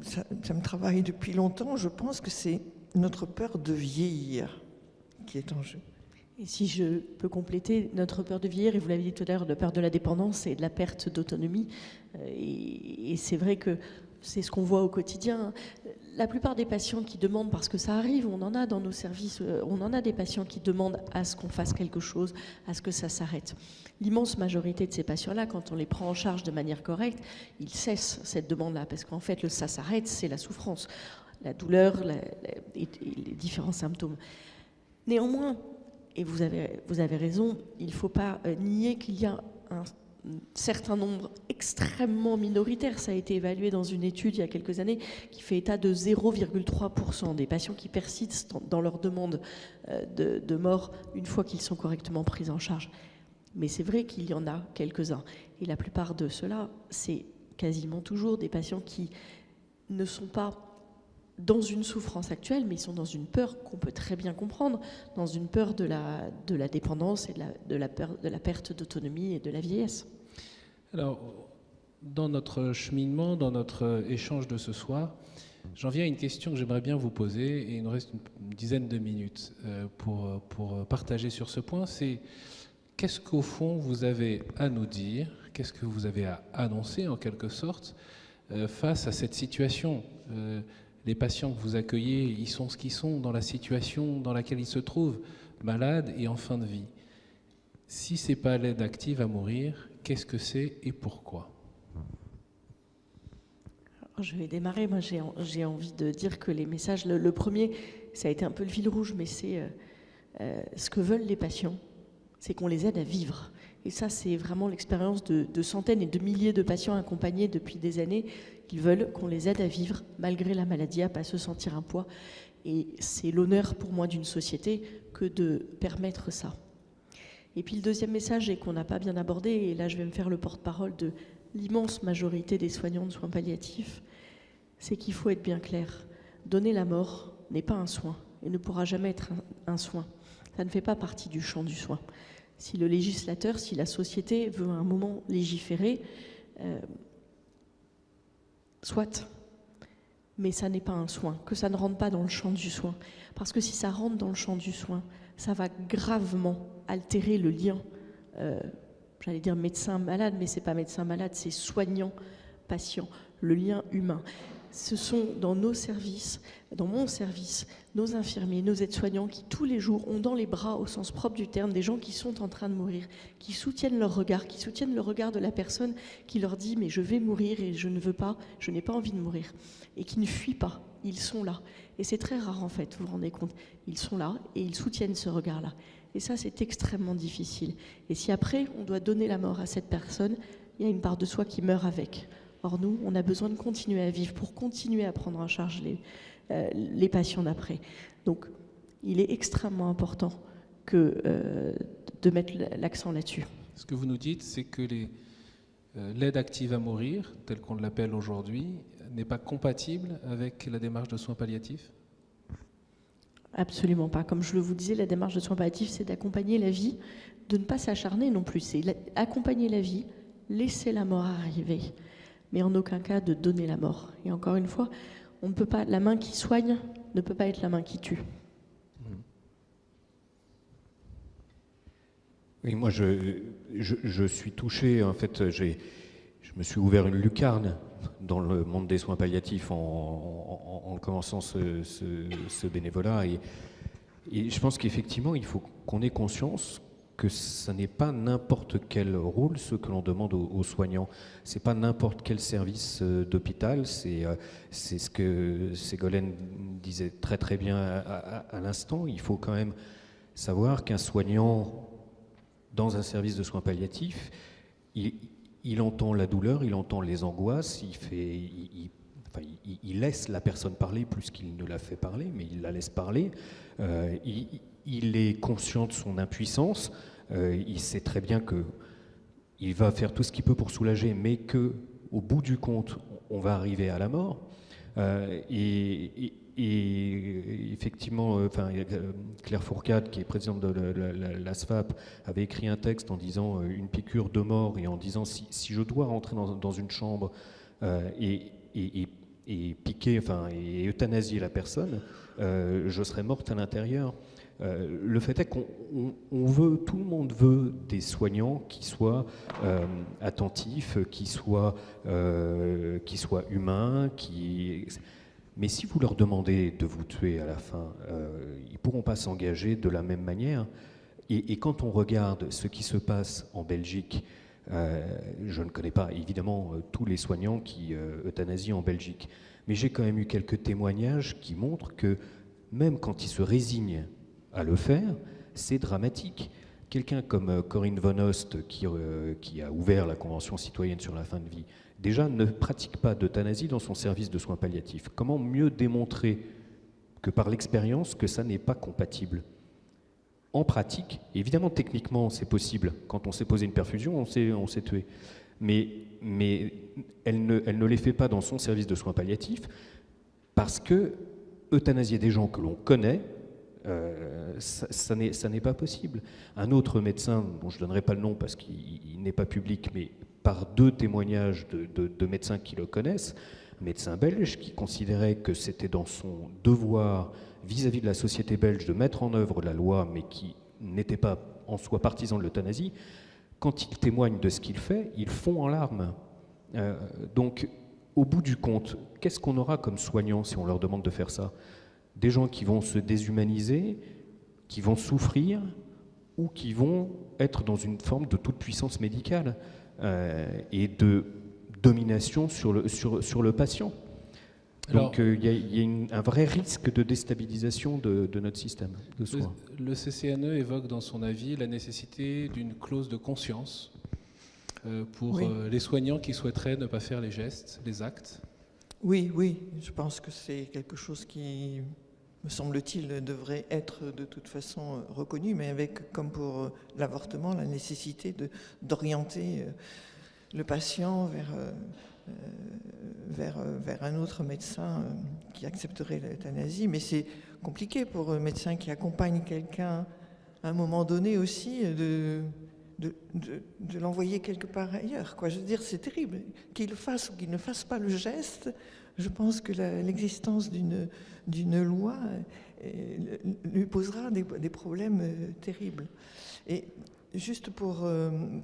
B: ça me travaille depuis longtemps, je pense que c'est notre peur de vieillir qui est en jeu.
C: Et si je peux compléter, notre peur de vieillir, et vous l'avez dit tout à l'heure, la peur de la dépendance et de la perte d'autonomie, et c'est vrai que c'est ce qu'on voit au quotidien. La plupart des patients qui demandent, parce que ça arrive, on en a dans nos services, on en a des patients qui demandent à ce qu'on fasse quelque chose, à ce que ça s'arrête. L'immense majorité de ces patients-là, quand on les prend en charge de manière correcte, ils cessent cette demande-là, parce qu'en fait, le ça s'arrête, c'est la souffrance, la douleur et les différents symptômes. Néanmoins, et vous avez raison, il ne faut pas nier qu'il y a un certain nombre extrêmement minoritaire, ça a été évalué dans une étude il y a quelques années, qui fait état de 0,3% des patients qui persistent dans leur demande de mort une fois qu'ils sont correctement pris en charge. Mais c'est vrai qu'il y en a quelques-uns. Et la plupart de ceux-là, c'est quasiment toujours des patients qui ne sont pas dans une souffrance actuelle, mais ils sont dans une peur qu'on peut très bien comprendre, dans une peur de la dépendance et de la perte d'autonomie et de la vieillesse.
A: Alors, dans notre cheminement, dans notre échange de ce soir, j'en viens à une question que j'aimerais bien vous poser, et il nous reste une dizaine de minutes pour partager sur ce point. C'est qu'est-ce qu'au fond vous avez à nous dire, qu'est-ce que vous avez à annoncer en quelque sorte face à cette situation. Les patients que vous accueillez, ils sont ce qu'ils sont dans la situation dans laquelle ils se trouvent, malades et en fin de vie. Si ce n'est pas l'aide active à mourir, qu'est-ce que c'est et pourquoi?
C: Alors, je vais démarrer. Moi, j'ai envie de dire que les messages, le premier, ça a été un peu le fil rouge, mais c'est ce que veulent les patients, c'est qu'on les aide à vivre. Et ça, c'est vraiment l'expérience de centaines et de milliers de patients accompagnés depuis des années. Ils veulent qu'on les aide à vivre malgré la maladie, à ne pas se sentir un poids. Et c'est l'honneur pour moi d'une société que de permettre ça. Et puis le deuxième message, et qu'on n'a pas bien abordé, et là je vais me faire le porte-parole de l'immense majorité des soignants de soins palliatifs, c'est qu'il faut être bien clair. Donner la mort n'est pas un soin et ne pourra jamais être un soin. Ça ne fait pas partie du champ du soin. Si le législateur, si la société veut à un moment légiférer, soit, mais ça n'est pas un soin, que ça ne rentre pas dans le champ du soin. Parce que si ça rentre dans le champ du soin, ça va gravement altérer le lien, j'allais dire médecin-malade, mais ce n'est pas médecin-malade, c'est soignant-patient, le lien humain. Ce sont dans nos services, dans mon service, nos infirmiers, nos aides-soignants qui tous les jours ont dans les bras, au sens propre du terme, des gens qui sont en train de mourir, qui soutiennent leur regard, qui soutiennent le regard de la personne qui leur dit « mais je vais mourir et je ne veux pas, je n'ai pas envie de mourir » et qui ne fuient pas, ils sont là. Et c'est très rare en fait, vous vous rendez compte, ils sont là et ils soutiennent ce regard-là. Et ça, c'est extrêmement difficile. Et si après, on doit donner la mort à cette personne, il y a une part de soi qui meurt avec. Or nous, on a besoin de continuer à vivre pour continuer à prendre en charge les patients d'après. Donc, il est extrêmement important de mettre l'accent là-dessus.
A: Ce que vous nous dites, c'est que l'aide active à mourir, telle qu'on l'appelle aujourd'hui, n'est pas compatible avec la démarche de soins palliatifs ?
C: Absolument pas. Comme je vous disais, la démarche de soins palliatifs, c'est d'accompagner la vie, de ne pas s'acharner non plus. C'est accompagner la vie, laisser la mort arriver, mais en aucun cas de donner la mort. Et encore une fois, on ne peut pas, la main qui soigne ne peut pas être la main qui tue.
D: Oui, moi je suis touché, en fait, je me suis ouvert une lucarne dans le monde des soins palliatifs en commençant ce bénévolat, et je pense qu'effectivement il faut qu'on ait conscience que ce n'est pas n'importe quel rôle ce que l'on demande aux soignants, c'est pas n'importe quel service d'hôpital, c'est ce que Ségolène disait très très bien à l'instant. Il faut quand même savoir qu'un soignant dans un service de soins palliatifs, il entend la douleur, il entend les angoisses, il laisse la personne parler plus qu'il ne la fait parler, mais il la laisse parler. Il est conscient de son impuissance, il sait très bien qu'il va faire tout ce qu'il peut pour soulager, mais qu'au bout du compte, on va arriver à la mort. Et effectivement, Claire Fourcade, qui est présidente de l'ASFAP, avait écrit un texte en disant une piqûre de mort, et en disant si je dois rentrer dans une chambre et piquer, et euthanasier la personne, je serai morte à l'intérieur. Le fait est tout le monde veut des soignants qui soient attentifs, qui soient humains, mais si vous leur demandez de vous tuer à la fin, ils ne pourront pas s'engager de la même manière. Et quand on regarde ce qui se passe en Belgique, je ne connais pas évidemment tous les soignants qui euthanasient en Belgique, mais j'ai quand même eu quelques témoignages qui montrent que même quand ils se résignent à le faire, c'est dramatique. Quelqu'un comme Corinne Von Ost, qui a ouvert la Convention citoyenne sur la fin de vie, déjà ne pratique pas d'euthanasie dans son service de soins palliatifs. Comment mieux démontrer que par l'expérience que ça n'est pas compatible ? En pratique, évidemment techniquement c'est possible. Quand on s'est posé une perfusion, on s'est tué. Mais elle ne les fait pas dans son service de soins palliatifs parce que euthanasier des gens que l'on connaît, ça n'est pas possible. Un autre médecin, dont je ne donnerai pas le nom parce qu'il n'est pas public, mais par 2 témoignages de médecins qui le connaissent, un médecin belge qui considérait que c'était dans son devoir vis-à-vis de la société belge de mettre en œuvre la loi, mais qui n'était pas en soi partisan de l'euthanasie, quand il témoigne de ce qu'il fait, il fond en larmes. Donc, au bout du compte, qu'est-ce qu'on aura comme soignants si on leur demande de faire ça ? Des gens qui vont se déshumaniser, qui vont souffrir, ou qui vont être dans une forme de toute-puissance médicale et de domination sur le patient. Donc il y a un vrai risque de déstabilisation de notre système de soins.
A: Le CCNE évoque dans son avis la nécessité d'une clause de conscience pour les soignants qui souhaiteraient ne pas faire les gestes, les actes.
B: Oui, je pense que c'est quelque chose qui, me semble-t-il, devrait être de toute façon reconnu, mais avec, comme pour l'avortement, la nécessité d'orienter le patient vers un autre médecin qui accepterait l'euthanasie. Mais c'est compliqué pour un médecin qui accompagne quelqu'un à un moment donné aussi de l'envoyer quelque part ailleurs. Je veux dire, c'est terrible. Qu'il fasse ou qu'il ne fasse pas le geste, je pense que l'existence d'une loi lui posera des problèmes terribles. Et juste pour...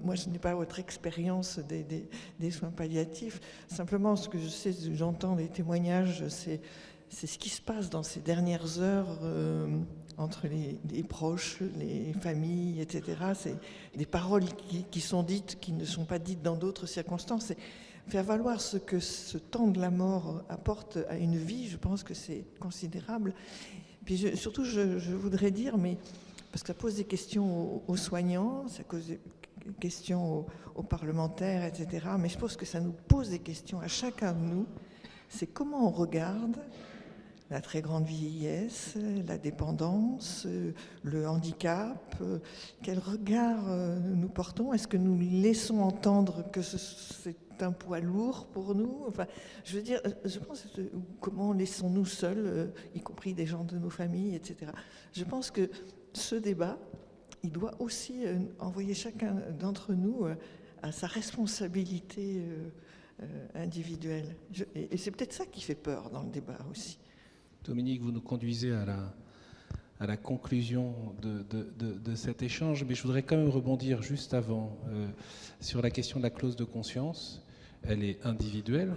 B: moi, je n'ai pas votre expérience des soins palliatifs. Simplement, ce que je sais, j'entends des témoignages, c'est ce qui se passe dans ces dernières heures entre les proches, les familles, etc. C'est des paroles qui sont dites, qui ne sont pas dites dans d'autres circonstances. Et faire valoir ce que ce temps de la mort apporte à une vie, je pense que c'est considérable. Puis surtout, je voudrais dire, mais parce que ça pose des questions aux soignants, ça pose des questions aux parlementaires, etc. Mais je pense que ça nous pose des questions à chacun de nous. C'est comment on regarde la très grande vieillesse, la dépendance, le handicap. Quel regard nous portons? Est-ce que nous laissons entendre que c'est un poids lourd pour nous? Enfin, je veux dire, je pense, comment laissons-nous seuls, y compris des gens de nos familles, etc. Je pense que ce débat, il doit aussi envoyer chacun d'entre nous à sa responsabilité individuelle. Et c'est peut-être ça qui fait peur dans le débat aussi.
A: Dominique, vous nous conduisez à la conclusion de cet échange, mais je voudrais quand même rebondir juste avant sur la question de la clause de conscience. Elle est individuelle,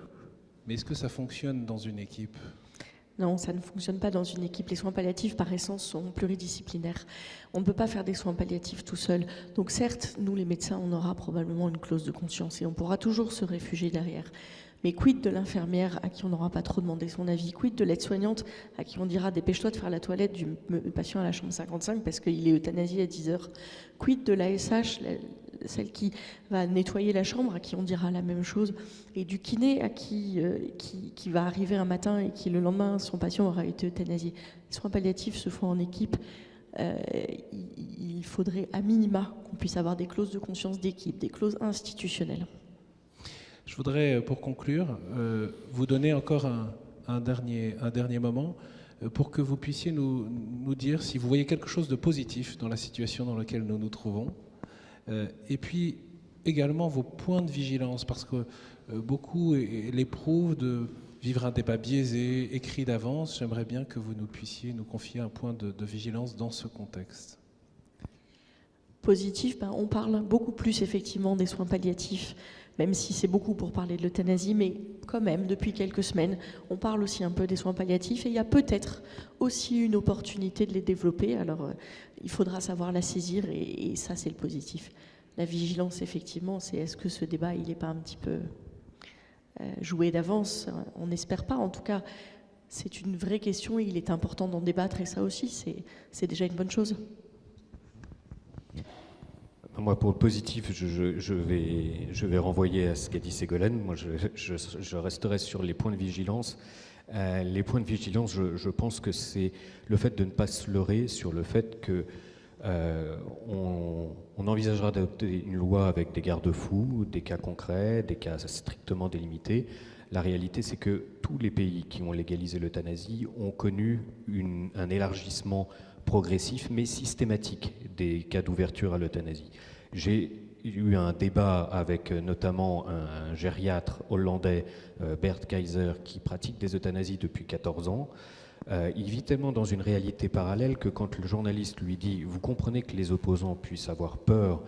A: mais est-ce que ça fonctionne dans une équipe ?
C: Non, ça ne fonctionne pas dans une équipe. Les soins palliatifs, par essence, sont pluridisciplinaires. On ne peut pas faire des soins palliatifs tout seul. Donc certes, nous, les médecins, on aura probablement une clause de conscience et on pourra toujours se réfugier derrière. Mais quid de l'infirmière à qui on n'aura pas trop demandé son avis? Quid de l'aide-soignante à qui on dira dépêche-toi de faire la toilette du patient à la chambre 55 parce qu'il est euthanasié à 10h? Quid de l'ASH, celle qui va nettoyer la chambre, à qui on dira la même chose? Et du kiné à qui va arriver un matin et qui le lendemain, son patient aura été euthanasié? Les soins palliatifs se font en équipe. Il faudrait à minima qu'on puisse avoir des clauses de conscience d'équipe, des clauses institutionnelles.
A: Je voudrais, pour conclure, vous donner encore un dernier moment pour que vous puissiez nous dire si vous voyez quelque chose de positif dans la situation dans laquelle nous nous trouvons. Et puis également vos points de vigilance, parce que beaucoup l'éprouvent de vivre un débat biaisé, écrit d'avance. J'aimerais bien que vous puissiez nous confier un point de vigilance dans ce contexte.
C: Positif, on parle beaucoup plus effectivement des soins palliatifs, même si c'est beaucoup pour parler de l'euthanasie, mais quand même, depuis quelques semaines, on parle aussi un peu des soins palliatifs et il y a peut-être aussi une opportunité de les développer. Alors, il faudra savoir la saisir et ça, c'est le positif. La vigilance, effectivement, c'est est-ce que ce débat, il n'est pas un petit peu joué d'avance? On n'espère pas. En tout cas, c'est une vraie question et il est important d'en débattre et ça aussi, c'est déjà une bonne chose.
D: Moi, pour le positif, je vais renvoyer à ce qu'a dit Ségolène. Moi, je resterai sur les points de vigilance. Les points de vigilance, je pense que c'est le fait de ne pas se leurrer sur le fait que on envisagera d'adopter une loi avec des garde-fous, des cas concrets, des cas strictement délimités. La réalité, c'est que tous les pays qui ont légalisé l'euthanasie ont connu un élargissement progressif mais systématique des cas d'ouverture à l'euthanasie. J'ai eu un débat avec notamment un gériatre hollandais, Bert Keizer, qui pratique des euthanasies depuis 14 ans. Il vit tellement dans une réalité parallèle que quand le journaliste lui dit « Vous comprenez que les opposants puissent avoir peur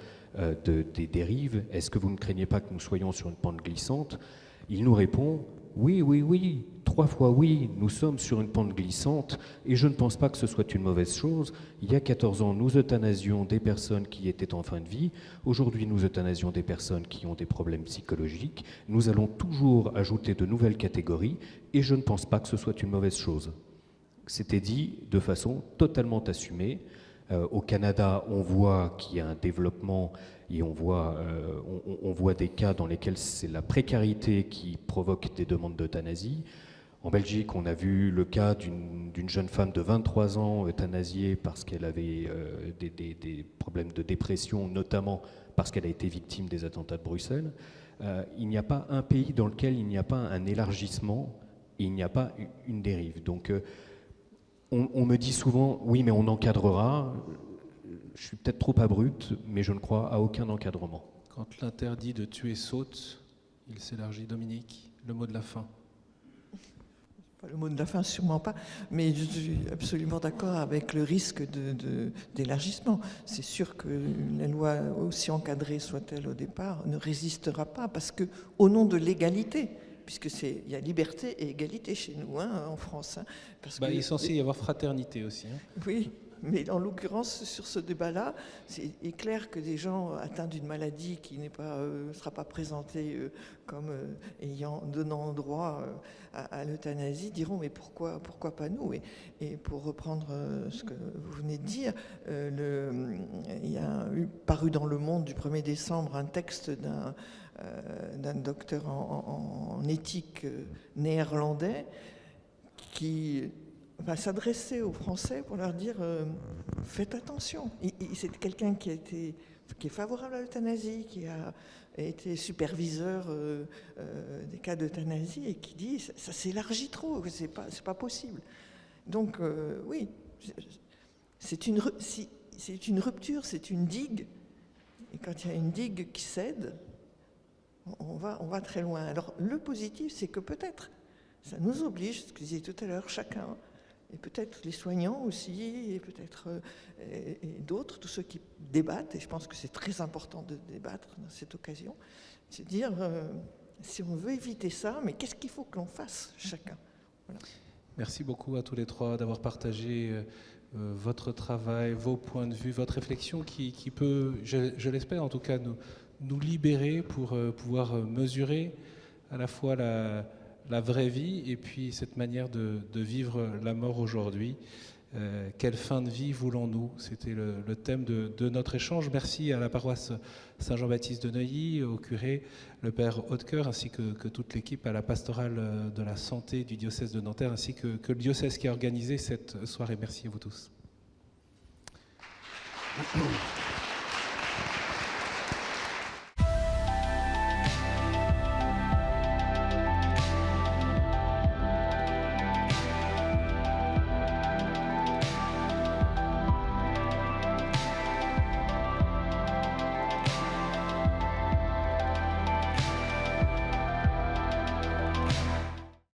D: des dérives, est-ce que vous ne craignez pas que nous soyons sur une pente glissante ?» Il nous répond « Oui, 3 fois oui, nous sommes sur une pente glissante et je ne pense pas que ce soit une mauvaise chose. Il y a 14 ans, nous euthanasions des personnes qui étaient en fin de vie. Aujourd'hui, nous euthanasions des personnes qui ont des problèmes psychologiques. Nous allons toujours ajouter de nouvelles catégories et je ne pense pas que ce soit une mauvaise chose. » C'était dit de façon totalement assumée. Au Canada, on voit qu'il y a un développement et on voit des cas dans lesquels c'est la précarité qui provoque des demandes d'euthanasie. En Belgique, on a vu le cas d'une jeune femme de 23 ans euthanasiée parce qu'elle avait des problèmes de dépression, notamment parce qu'elle a été victime des attentats de Bruxelles. Il n'y a pas un pays dans lequel il n'y a pas un élargissement et il n'y a pas une dérive. Donc, on me dit souvent, oui, mais on encadrera. Je suis peut-être trop abrupte, mais je ne crois à aucun encadrement.
A: Quand l'interdit de tuer saute, il s'élargit. Dominique, le mot de la fin.
B: Le mot de la fin, sûrement pas, mais je suis absolument d'accord avec le risque d'élargissement. C'est sûr que la loi, aussi encadrée soit-elle au départ, ne résistera pas, parce que, au nom de l'égalité, puisque il y a liberté et égalité chez nous, en France. Parce
A: il est censé y avoir fraternité aussi.
B: Oui, Mais en l'occurrence, sur ce débat-là, c'est clair que des gens atteints d'une maladie qui ne sera pas présentée comme donnant droit à l'euthanasie diront mais pourquoi pas nous, et pour reprendre ce que vous venez de dire, il y a paru dans Le Monde du 1er décembre un texte d'un docteur en éthique néerlandais qui s'adresser aux Français pour leur dire faites attention. C'est quelqu'un qui est favorable à l'euthanasie, qui a été superviseur des cas d'euthanasie et qui dit ça s'élargit trop, c'est pas possible. Donc oui, c'est une rupture, c'est une digue, et quand il y a une digue qui cède, on va très loin. Alors le positif, c'est que peut-être ça nous oblige, ce que je disais tout à l'heure, chacun, et peut-être les soignants aussi, et peut-être et d'autres, tous ceux qui débattent, et je pense que c'est très important de débattre dans cette occasion, c'est de dire, si on veut éviter ça, mais qu'est-ce qu'il faut que l'on fasse, chacun. Voilà.
A: Merci beaucoup à tous les trois d'avoir partagé votre travail, vos points de vue, votre réflexion qui peut, je l'espère en tout cas, nous libérer pour pouvoir mesurer à la fois la vraie vie et puis cette manière de vivre la mort aujourd'hui. Quelle fin de vie voulons-nous? C'était le thème de notre échange. Merci à la paroisse Saint-Jean-Baptiste de Neuilly, au curé, le père Hautecoeur, ainsi que toute l'équipe, à la pastorale de la santé du diocèse de Nanterre, ainsi que le diocèse qui a organisé cette soirée. Merci à vous tous.